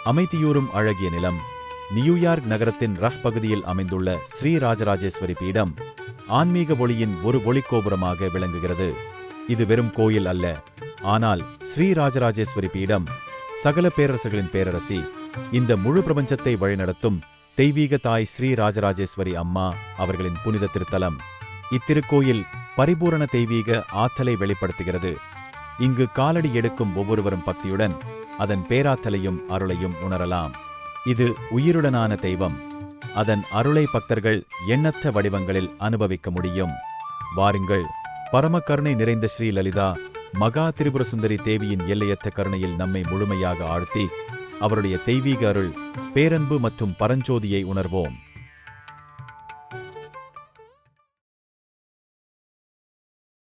அமைதியூறும் அழகிய நிலம். நியூயார்க் நகரத்தின் ரஹ் பகுதியில் அமைந்துள்ள ஸ்ரீ ராஜராஜேஸ்வரி பீடம் ஆன்மீக ஒளியின் ஒரு ஒளிக்கோபுரமாக விளங்குகிறது. இது வெறும் கோயில் அல்ல, ஆனால் ஸ்ரீ ராஜராஜேஸ்வரி பீடம் சகல பேரரசுகளின் பேரரசி, இந்த முழு பிரபஞ்சத்தை வழிநடத்தும் தெய்வீக தாய் ஸ்ரீ ராஜராஜேஸ்வரி அம்மா அவர்களின் புனித திருத்தலம். இத்திருக்கோயில் பரிபூரண தெய்வீக ஆற்றலை வெளிப்படுத்துகிறது. இங்கு காலடி எடுக்கும் ஒவ்வொருவரும் பக்தியுடன் அதன் பேராற்றலையும் அருளையும் உணரலாம். இது உயிருடனான தெய்வம். அதன் அருளை பக்தர்கள் எண்ணற்ற வடிவங்களில் அனுபவிக்க முடியும். வாருங்கள், பரம கருணை நிறைந்த ஸ்ரீ லலிதா மகா திரிபுர சுந்தரி தேவியின் எல்லையற்ற கருணையில் நம்மை முழுமையாக ஆழ்த்தி அவருடைய தெய்வீக அருள், பேரன்பு மற்றும் பரஞ்சோதியை உணர்வோம்.